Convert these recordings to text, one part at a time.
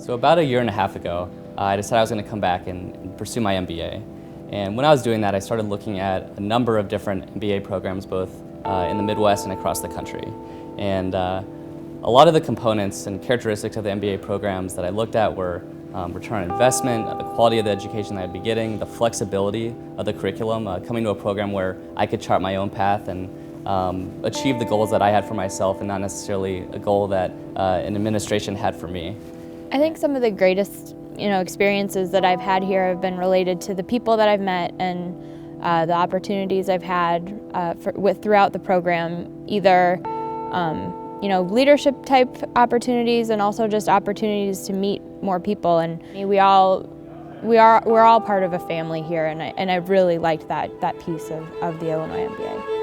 So about a year and a half ago, I decided I was going to come back and pursue my MBA. And when I was doing that, I started looking at a number of different MBA programs, both in the Midwest and across the country. And a lot of the components and characteristics of the MBA programs that I looked at were return on investment, the quality of the education that I'd be getting, the flexibility of the curriculum, coming to a program where I could chart my own path and achieve the goals that I had for myself and not necessarily a goal that an administration had for me. I think some of the greatest experiences that I've had here have been related to the people that I've met and the opportunities I've had throughout the program, either leadership type opportunities and also just opportunities to meet more people. And we're all part of a family here, and I really liked that piece of the Illinois MBA.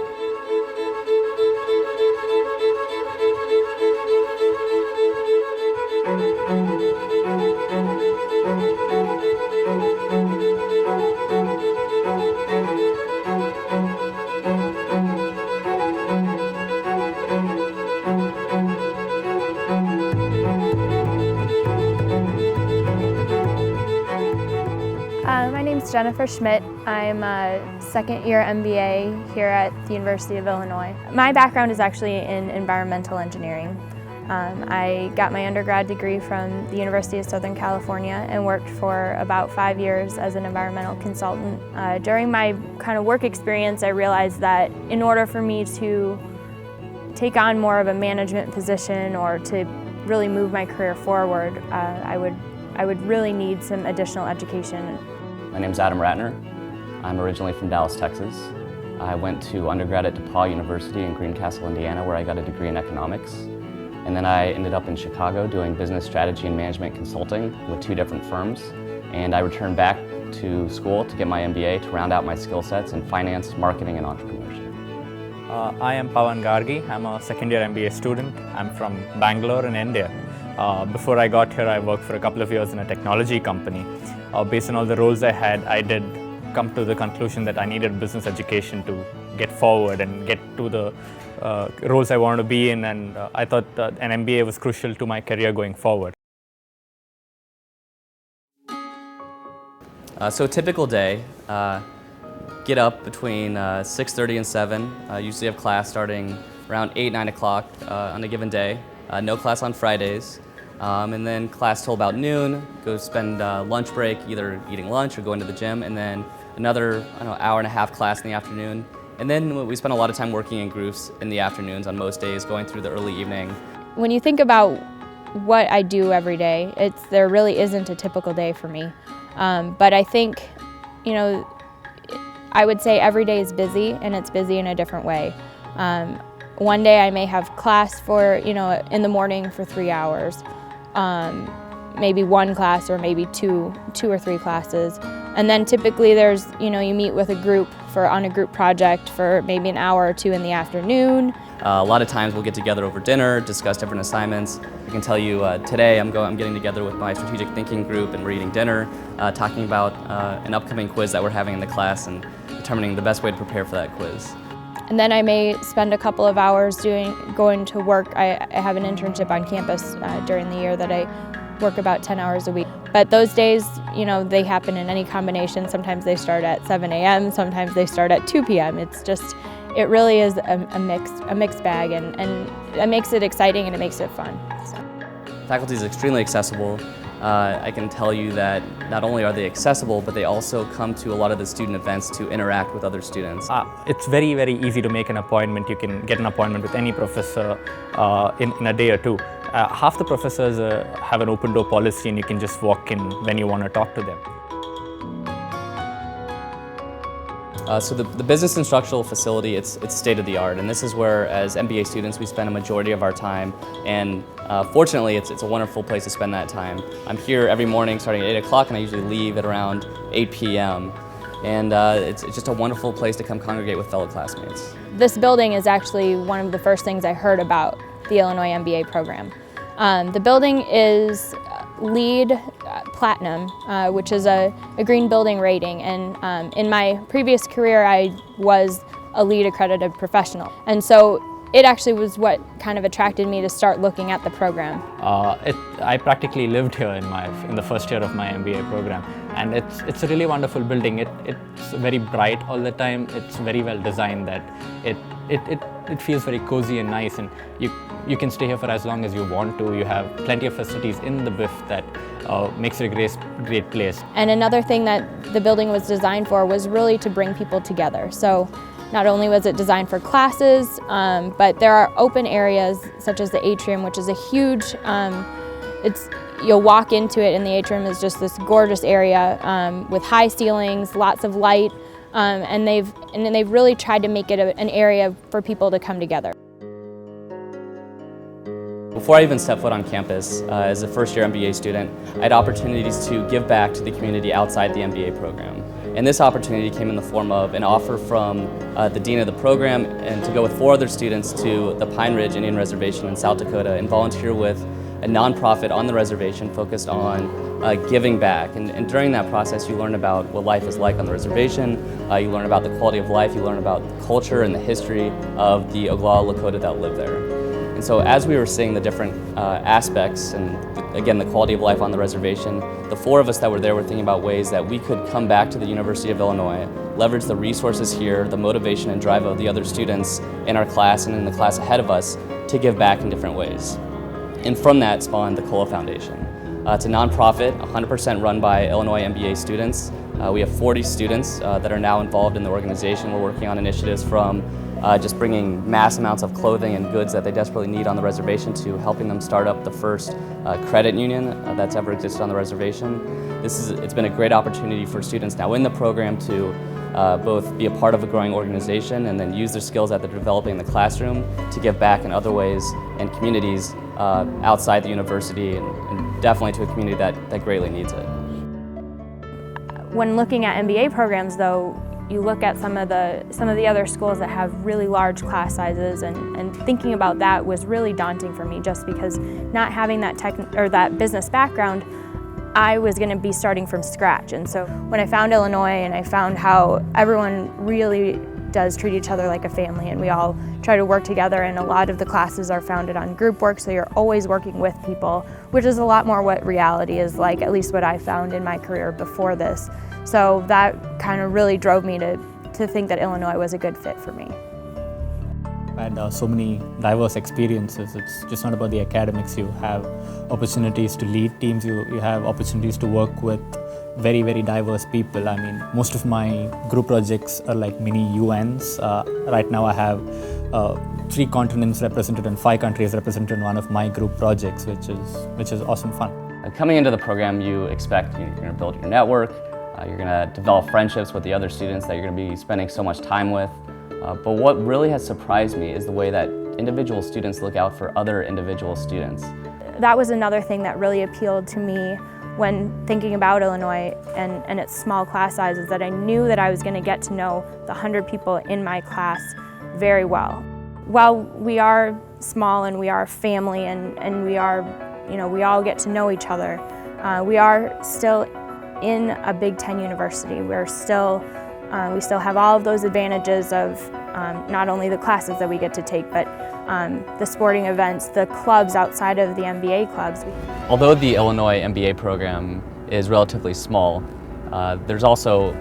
My name's Jennifer Schmidt. I'm a second-year MBA here at the University of Illinois. My background is actually in environmental engineering. I got my undergrad degree from the University of Southern California and worked for about 5 years as an environmental consultant. During my kind of work experience, I realized that in order for me to take on more of a management position or to really move my career forward, I would really need some additional education. My name's Adam Ratner. I'm originally from Dallas, Texas. I went to undergrad at DePaul University in Greencastle, Indiana, where I got a degree in economics. And then I ended up in Chicago doing business strategy and management consulting with 2 different firms. And I returned back to school to get my MBA to round out my skill sets in finance, marketing, and entrepreneurship. I am Pawan Gargi. I'm a second-year MBA student. I'm from Bangalore in India. Before I got here, I worked for a couple of years in a technology company. Based on all the roles I had, I did come to the conclusion that I needed business education to get forward and get to the roles I wanted to be in, and I thought an MBA was crucial to my career going forward. So a typical day, get up between 6:30 and 7. Usually have class starting around 8, 9 o'clock on a given day. No class on Fridays. And then class till about noon, go spend lunch break either eating lunch or going to the gym, and then another hour and a half class in the afternoon. And then we spend a lot of time working in groups in the afternoons on most days, going through the early evening. When you think about what I do every day, there really isn't a typical day for me. But I think, I would say every day is busy, and it's busy in a different way. One day I may have class for, in the morning for 3 hours. Maybe 1 class or maybe two or 3 classes. And then typically there's, you meet with a group on a group project for maybe an hour or 2 in the afternoon. A lot of times we'll get together over dinner, discuss different assignments. I can tell you today I'm getting together with my strategic thinking group and we're eating dinner, talking about an upcoming quiz that we're having in the class and determining the best way to prepare for that quiz. And then I may spend a couple of hours going to work. I have an internship on campus during the year that I work about 10 hours a week. But those days, they happen in any combination. Sometimes they start at 7 a.m., sometimes they start at 2 p.m. It really is a mixed bag, and it makes it exciting and it makes it fun. So. Faculty is extremely accessible. I can tell you that not only are they accessible, but they also come to a lot of the student events to interact with other students. It's very, very easy to make an appointment. You can get an appointment with any professor in a day or 2. Half the professors have an open door policy and you can just walk in when you want to talk to them. So the business instructional facility, it's state of the art, and this is where, as MBA students, we spend a majority of our time, and fortunately it's a wonderful place to spend that time. I'm here every morning starting at 8 o'clock and I usually leave at around 8 p.m. And it's just a wonderful place to come congregate with fellow classmates. This building is actually one of the first things I heard about the Illinois MBA program. The building is LEED Platinum, which is a green building rating, and in my previous career I was a LEED accredited professional. And so it actually was what kind of attracted me to start looking at the program. I practically lived here in the first year of my MBA program, and it's a really wonderful building. It's very bright all the time. It's very well designed that it feels very cozy and nice, and you can stay here for as long as you want to. You have plenty of facilities in the BIF that makes it a great place. And another thing that the building was designed for was really to bring people together. So not only was it designed for classes, but there are open areas such as the atrium, which is a huge, you'll walk into it and the atrium is just this gorgeous area with high ceilings, lots of light, and they've really tried to make it an area for people to come together. Before I even stepped foot on campus, as a first-year MBA student, I had opportunities to give back to the community outside the MBA program. And this opportunity came in the form of an offer from the dean of the program and to go with 4 other students to the Pine Ridge Indian Reservation in South Dakota and volunteer with a nonprofit on the reservation focused on giving back. And during that process, you learn about what life is like on the reservation, you learn about the quality of life, you learn about the culture and the history of the Oglala Lakota that live there. And so as we were seeing the different aspects and again the quality of life on the reservation, the 4 of us that were there were thinking about ways that we could come back to the University of Illinois, leverage the resources here, the motivation and drive of the other students in our class and in the class ahead of us to give back in different ways. And from that spawned the COLA Foundation. It's a nonprofit, 100% run by Illinois MBA students. We have 40 students that are now involved in the organization. We're working on initiatives from just bringing mass amounts of clothing and goods that they desperately need on the reservation to helping them start up the first credit union that's ever existed on the reservation. It's been a great opportunity for students now in the program to both be a part of a growing organization and then use their skills that they're developing in the classroom to give back in other ways and communities outside the university and definitely to a community that greatly needs it. When looking at MBA programs though, you look at some of the other schools that have really large class sizes, and thinking about that was really daunting for me, just because not having that business background, I was going to be starting from scratch. And so when I found Illinois and I found how everyone really does treat each other like a family, and we all try to work together, and a lot of the classes are founded on group work, so you're always working with people, which is a lot more what reality is like, at least what I found in my career before this. So that kind of really drove me to think that Illinois was a good fit for me. I had so many diverse experiences. It's just not about the academics. You have opportunities to lead teams, you have opportunities to work with very, very diverse people. I mean, most of my group projects are like mini UNs. Right now I have 3 continents represented and 5 countries represented in one of my group projects, which is awesome fun. Coming into the program, you expect you're going to build your network, you're going to develop friendships with the other students that you're going to be spending so much time with. But what really has surprised me is the way that individual students look out for other individual students. That was another thing that really appealed to me when thinking about Illinois and its small class sizes, that I knew that I was going to get to know the 100 people in my class very well. While we are small and we are family and we are, we all get to know each other, we are still in a Big Ten university. We still have all of those advantages of not only the classes that we get to take, but the sporting events, the clubs outside of the MBA clubs. Although the Illinois MBA program is relatively small, there's also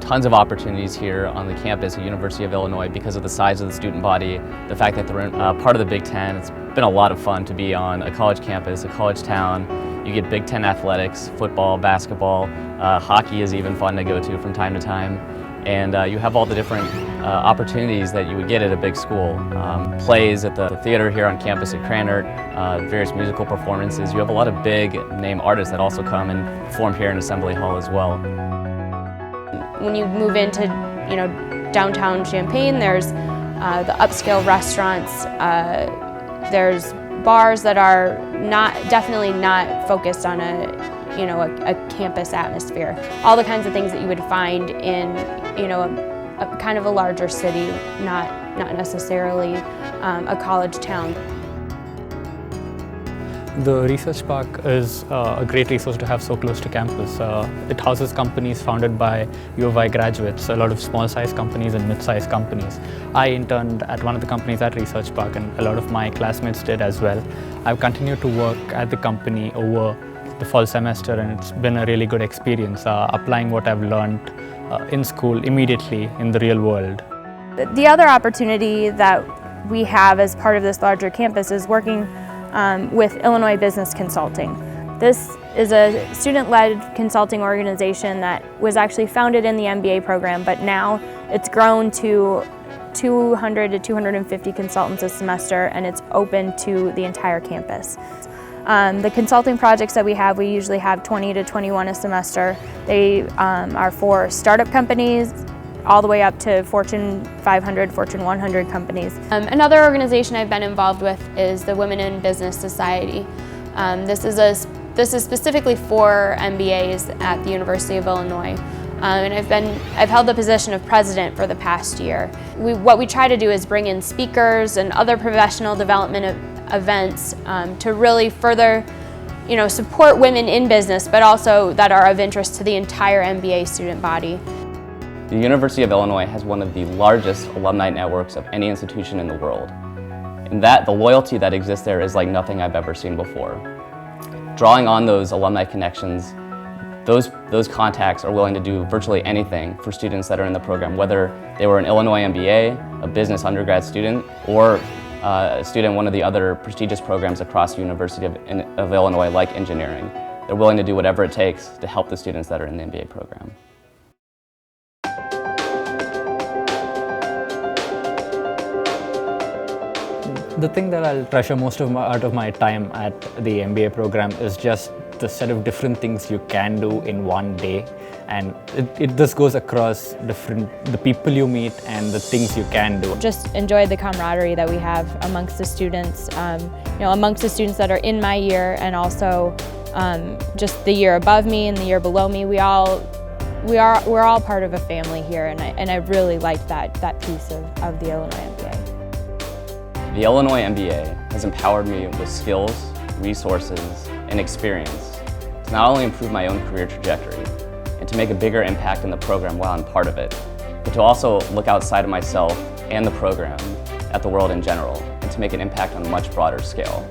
tons of opportunities here on the campus at University of Illinois because of the size of the student body, the fact that they're part of the Big Ten. It's been a lot of fun to be on a college campus, a college town. You get Big Ten athletics, football, basketball, hockey is even fun to go to from time to time. And you have all the different opportunities that you would get at a big school. Plays at the theater here on campus at Cranert, various musical performances. You have a lot of big name artists that also come and perform here in Assembly Hall as well. When you move into downtown Champaign, there's the upscale restaurants, there's bars that are definitely not focused on a campus atmosphere. All the kinds of things that you would find in a kind of a larger city, not necessarily a college town. The Research Park is a great resource to have so close to campus. It houses companies founded by U of I graduates, a lot of small-sized companies and mid-sized companies. I interned at one of the companies at Research Park, and a lot of my classmates did as well. I've continued to work at the company over the fall semester, and it's been a really good experience, applying what I've learned in school immediately in the real world. The other opportunity that we have as part of this larger campus is working with Illinois Business Consulting. This is a student-led consulting organization that was actually founded in the MBA program, but now it's grown to 200 to 250 consultants a semester, and it's open to the entire campus. The consulting projects that we usually have 20 to 21 a semester. They are for startup companies, all the way up to Fortune 500, Fortune 100 companies. Another organization I've been involved with is the Women in Business Society. This is specifically for MBAs at the University of Illinois. And I've held the position of president for the past year. What we try to do is bring in speakers and other professional development events to really further support women in business, but also that are of interest to the entire MBA student body. The University of Illinois has one of the largest alumni networks of any institution in the world. And the loyalty that exists there is like nothing I've ever seen before. Drawing on those alumni connections, those contacts are willing to do virtually anything for students that are in the program, whether they were an Illinois MBA, a business undergrad student, or a student in one of the other prestigious programs across the University of Illinois, like engineering. They're willing to do whatever it takes to help the students that are in the MBA program. The thing that I'll treasure most out of my time at the MBA program is just the set of different things you can do in one day, and this goes across the people you meet and the things you can do. Just enjoyed the camaraderie that we have amongst the students, amongst the students that are in my year, and also just the year above me and the year below me. We're all part of a family here, and I really liked that piece of the Illinois MBA. The Illinois MBA has empowered me with skills, resources, and experience to not only improve my own career trajectory and to make a bigger impact in the program while I'm part of it, but to also look outside of myself and the program at the world in general and to make an impact on a much broader scale.